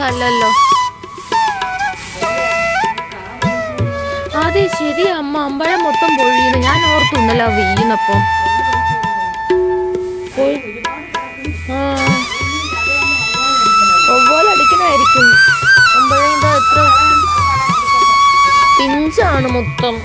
അല്ലല്ലോ. അതെ ശരി അമ്മ, അമ്പഴം മൊത്തം പൊഴിയുന്നു. ഞാൻ ഓർത്തു ഇന്നലെ വീഴുന്നപ്പം. ആ ഒവ്വാൽ അടിക്കണായിരിക്കും. അമ്പഴം എന്താ എത്ര പിഞ്ചാണ് മൊത്തം.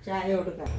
ചായ കൊടുക്കാം.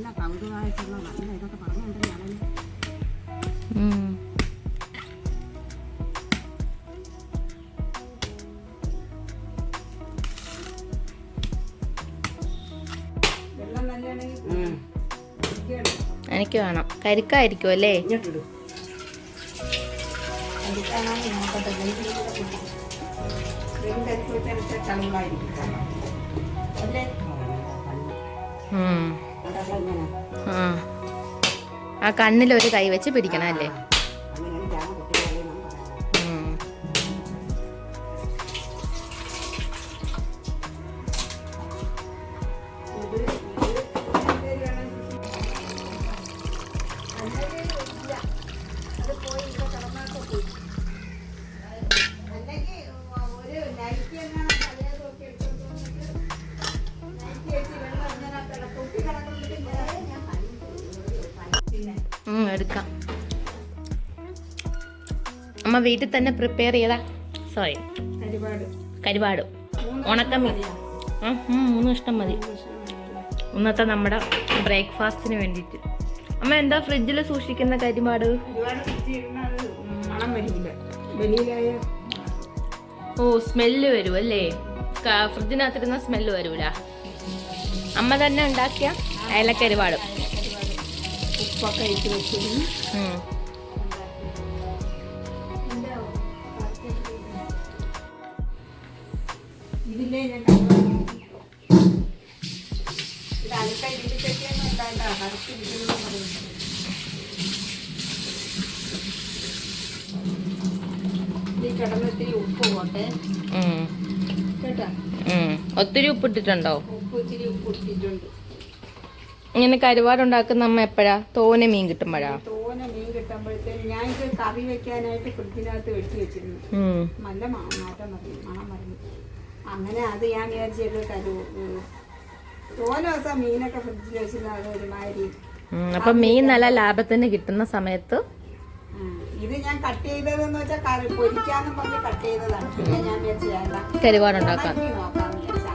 നല്ല കൗതുകമായിട്ടുള്ള നല്ല ഇതൊക്കെ പറഞ്ഞുകൊണ്ടല്ലേ അവന്. വെള്ളം നല്ലതാണെങ്കിൽ എനിക്ക് വേണം. കരിക്കായിരിക്കും അല്ലേ? ഇങ്ങോട്ടിടും. കരിക്കാനാണ് നോക്കട്ടെ. കരിക്ക് വെച്ചെടുത്ത ചളങ്ങളായിരിക്കും അല്ലേ? അതൊക്കെ ഇങ്ങനെ ആ കണ്ണിലൊരു കൈ വെച്ച് പിടിക്കണം അല്ലേ? അങ്ങനെയാണ് ഞാൻ കുട്ടികളെ ഞാൻ പറയുന്നത്. എടുക്കാം. അമ്മ വീട്ടിൽ തന്നെ പ്രിപ്പയർ ചെയ്താ കരിവാട് ഉണക്കമീൻ. 3 ഇഷ്ടം മതി ഇന്നത്തെ നമ്മുടെ ബ്രേക്ക്ഫാസ്റ്റിന് വേണ്ടിയിട്ട്. അമ്മ എന്താ ഫ്രിഡ്ജിൽ സൂക്ഷിക്കുന്ന കരിവാട്? ഓ, സ്മെല്ല് വരും അല്ലേ? ഫ്രിഡ്ജിനകത്തിരുന്ന സ്മെല്ല് വരൂല. അമ്മ തന്നെ ഉണ്ടാക്കിയ അയലക്കരിവാട്. ഉപ്പൊക്കെ ഇട്ട് വെച്ചിരുന്നു. ഇതില്ലേ ഞാൻ ഇത് അടുത്ത ഇതിലേക്കൊന്നും ഉണ്ടായിട്ടാ കറുത്തിരിക്കുന്നു പറയുന്നത്. ഈ കിടന്നിട്ട് ഉപ്പ് പോട്ടെ കേട്ടാ. ഒത്തിരി ഉപ്പിട്ടിട്ടുണ്ടോ? ഉപ്പ് ഇച്ചിരി ഉപ്പ് ഇട്ടിട്ടുണ്ട്. ഇങ്ങനെ കരുവാടുണ്ടാക്കുന്ന അമ്മ എപ്പോഴാ? തോനെ മീൻ കിട്ടുമ്പോഴാ? തോനെ മീൻ കിട്ടുമ്പോഴത്തേന് ഞാൻ ഇത് കറി വെക്കാനായിട്ട് ഫ്രിഡ്ജിനകത്ത് വെച്ച് വെച്ചിരുന്നു. നല്ല മാറ്റം മതി, മണം മരുന്നു. അങ്ങനെ അത് ഞാൻ വിചാരിച്ചത് തോനെ ദിവസം മീനൊക്കെ ഫ്രിഡ്ജിൽ വെച്ചിരുന്ന അത് ഒരുമാതിരി. അപ്പൊ മീൻ നല്ല ലാഭത്തിന് കിട്ടുന്ന സമയത്ത് ഇത് ഞാൻ കട്ട് ചെയ്തതെന്ന് വെച്ചാൽ കറി പൊരിക്കാന്നും പറഞ്ഞ് കട്ട് ചെയ്തതാണ്. പിന്നെ ഞാൻ വിചാരിച്ചു കരുവാടുണ്ടാക്കാം. നോക്കാന്ന് വിചാരിച്ച.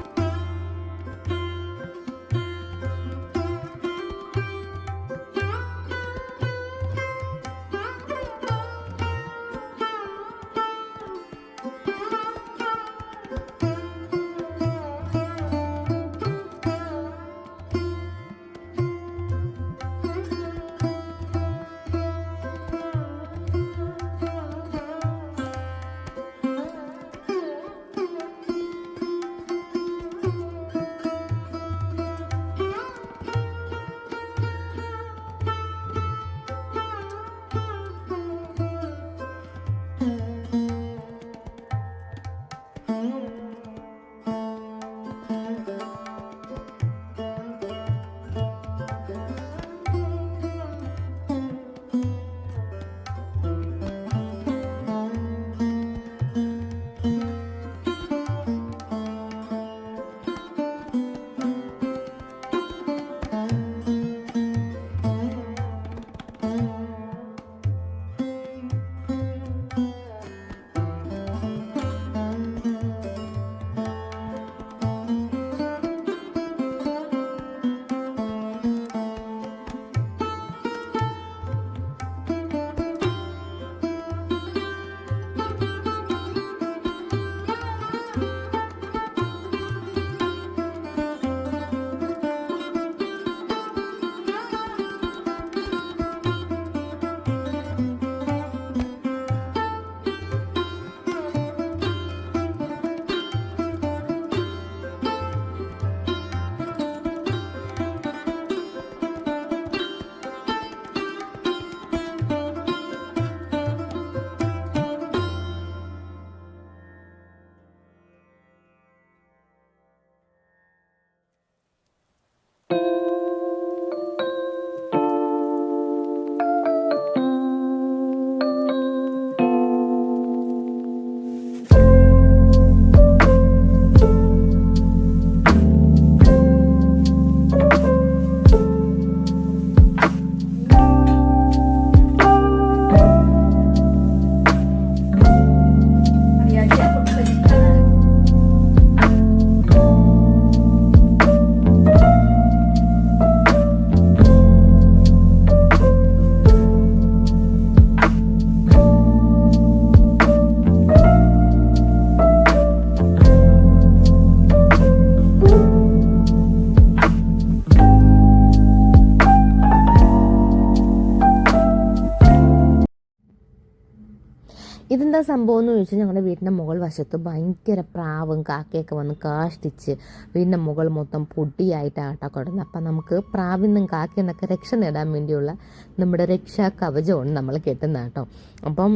ഇതെന്താ സംഭവം എന്ന് ചോദിച്ചാൽ ഞങ്ങളുടെ വീടിൻ്റെ മുകൾ വശത്ത് ഭയങ്കര പ്രാവും കാക്കയൊക്കെ വന്ന് കാഷ്ടിച്ച് വീടിൻ്റെ മുകൾ മൊത്തം പൊടിയായിട്ടാട്ടോ കിടന്നത്. അപ്പം നമുക്ക് പ്രാവിൽ നിന്നും കാക്കയിൽ നിന്നൊക്കെ രക്ഷ നേടാൻ വേണ്ടിയുള്ള നമ്മുടെ രക്ഷാ കവചമാണ് നമ്മൾ കെട്ടുന്നത് കേട്ടോ. അപ്പം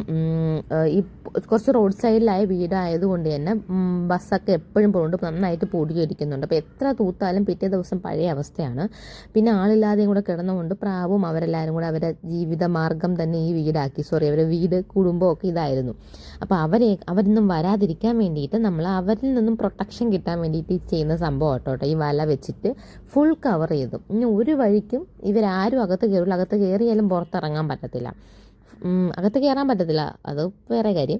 ഈ കുറച്ച് റോഡ് സൈഡിലായ വീടായതുകൊണ്ട് തന്നെ ബസ്സൊക്കെ എപ്പോഴും പോകുന്നുണ്ട്, നന്നായിട്ട് പൊടിയൊരിക്കുന്നുണ്ട്. അപ്പോൾ എത്ര തൂത്താലും പിറ്റേ ദിവസം പഴയ അവസ്ഥയാണ്. പിന്നെ ആളില്ലാതെയും കൂടെ കിടന്നുകൊണ്ട് പ്രാവും അവരെല്ലാവരും കൂടെ അവരുടെ ജീവിതമാർഗം തന്നെ ഈ വീടാക്കി, അവരുടെ വീട് കുടുംബമൊക്കെ ഇതായിരുന്നു. അപ്പോൾ അവരൊന്നും വരാതിരിക്കാൻ വേണ്ടിയിട്ട് നമ്മൾ അവരിൽ നിന്നും പ്രൊട്ടക്ഷൻ കിട്ടാൻ വേണ്ടിയിട്ട് ചെയ്യുന്ന സംഭവം കേട്ടോ. ഈ വല വെച്ചിട്ട് ഫുൾ കവർ ചെയ്തു. ഇനി ഒരു വഴിക്കും ഇവരാരും അകത്ത് കയറില്ല. അകത്ത് കയറിയാലും പുറത്തിറങ്ങാൻ പറ്റത്തില്ല, അകത്ത് കയറാൻ പറ്റത്തില്ല, അത് വേറെ കാര്യം.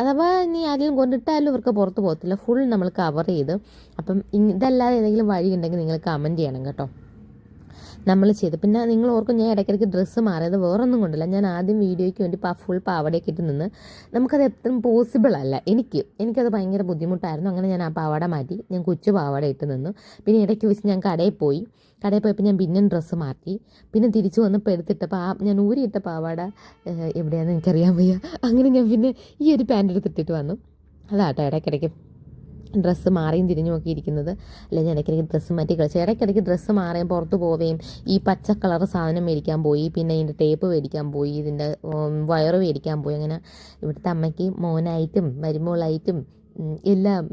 അഥവാ ഇനി ആരെങ്കിലും കൊണ്ടിട്ടാലും ഇവർക്ക് പുറത്ത് പോകത്തില്ല. ഫുൾ നമ്മൾ കവർ ചെയ്ത്. അപ്പം ഇതല്ലാതെ ഏതെങ്കിലും വഴി ഉണ്ടെങ്കിൽ നിങ്ങൾ കമൻറ്റ് ചെയ്യണം കേട്ടോ. നമ്മൾ ചെയ്ത് പിന്നെ നിങ്ങൾ ഓർക്കും ഞാൻ ഇടയ്ക്കിടയ്ക്ക് ഡ്രസ്സ് മാറിയത് വേറൊന്നും കൊണ്ടില്ല. ഞാൻ ആദ്യം വീഡിയോയ്ക്ക് വേണ്ടി ഫുൾ പാവടയൊക്കെ ഇട്ട് നിന്ന് നമുക്കത് എത്രയും പോസിബിൾ അല്ല. എനിക്കത് ഭയങ്കര ബുദ്ധിമുട്ടായിരുന്നു. അങ്ങനെ ഞാൻ ആ പാവാട മാറ്റി ഞാൻ കൊച്ചു പാവാട ഇട്ട് നിന്നു. പിന്നെ ഇടയ്ക്ക് വെച്ച് ഞാൻ കടയിൽ പോയപ്പോൾ ഞാൻ പിന്നെ ഡ്രസ്സ് മാറ്റി. പിന്നെ തിരിച്ചു വന്നപ്പോൾ എടുത്തിട്ടപ്പോൾ ഞാൻ ഊരിയിട്ട പാവാട എവിടെയാണെന്ന് എനിക്കറിയാൻ വയ്യ. അങ്ങനെ ഞാൻ പിന്നെ ഈ ഒരു പാൻറ് എടുത്തിട്ടിട്ട് വന്നു. അതാട്ടോ ഇടയ്ക്കിടയ്ക്ക് ഡ്രസ്സ് മാറിയും തിരിഞ്ഞു നോക്കിയിരിക്കുന്നത്. അല്ലെങ്കിൽ ഇടയ്ക്കിടയ്ക്ക് ഡ്രസ്സ് മാറ്റി കളിച്ച് ഇടയ്ക്കിടയ്ക്ക് ഡ്രസ്സ് മാറിയും പുറത്ത് പോവുകയും ഈ പച്ച കളർ സാധനം മേടിക്കാൻ പോയി, പിന്നെ ഇതിൻ്റെ ടേപ്പ് മേടിക്കാൻ പോയി, ഇതിൻ്റെ വയറ് മേടിക്കാൻ പോയി. അങ്ങനെ ഇവിടുത്തെ അമ്മയ്ക്ക് മോനായിട്ടും മരുമോളായിട്ടും എല്ലാം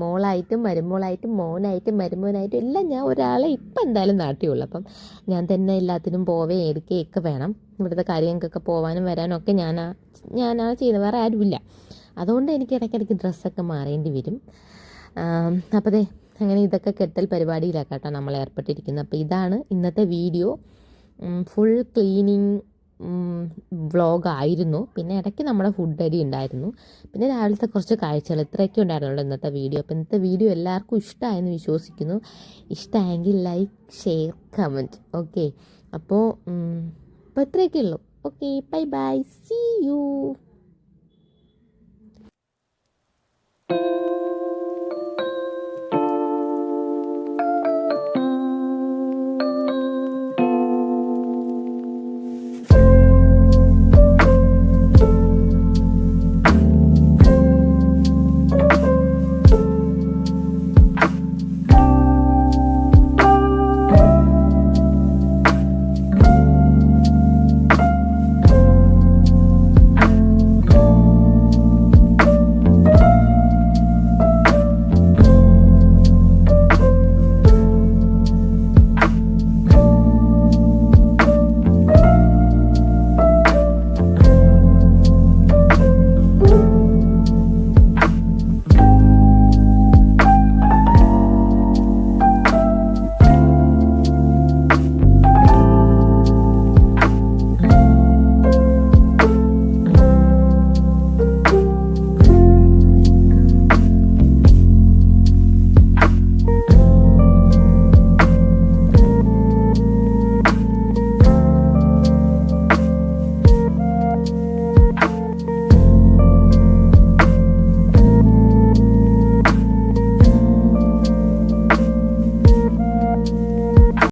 മോളായിട്ടും മരുമോളായിട്ടും മോനായിട്ടും മരുമോനായിട്ടും എല്ലാം ഞാൻ ഒരാളെ ഇപ്പം എന്തായാലും നാട്ടിയുള്ളൂ. അപ്പം ഞാൻ തന്നെ എല്ലാത്തിനും പോവുകയും എടുക്കുകയൊക്കെ വേണം. ഇവിടുത്തെ കാര്യങ്ങൾക്കൊക്കെ പോകാനും വരാനും ഒക്കെ ഞാനാണ് ചെയ്യുന്നത്, വേറെ ആരുമില്ല. അതുകൊണ്ട് എനിക്ക് ഇടയ്ക്കിടയ്ക്ക് ഡ്രസ്സൊക്കെ മാറേണ്ടി വരും. അപ്പോൾ അങ്ങനെ ഇതൊക്കെ കെട്ടൽ പരിപാടിയിലാണ് കേട്ടോ നമ്മൾ ഏർപ്പെട്ടിരിക്കുന്നത്. അപ്പോൾ ഇതാണ് ഇന്നത്തെ വീഡിയോ. Full cleaning വ്ളോഗായിരുന്നു. പിന്നെ ഇടയ്ക്ക് നമ്മുടെ ഫുഡ് അടി ഉണ്ടായിരുന്നു. പിന്നെ രാവിലത്തെ കുറച്ച് കാഴ്ചകൾ ഇത്രയൊക്കെ ഉണ്ടായിരുന്നുള്ളൂ ഇന്നത്തെ വീഡിയോ. അപ്പോൾ ഇന്നത്തെ വീഡിയോ എല്ലാവർക്കും ഇഷ്ടമായെന്ന് വിശ്വസിക്കുന്നു. ഇഷ്ടമായെങ്കിൽ ലൈക്ക്, ഷെയർ, കമൻറ്റ്. ഓക്കെ, അപ്പോൾ ഇത്രയൊക്കെ ഉള്ളൂ. Okay, bye bye, see U.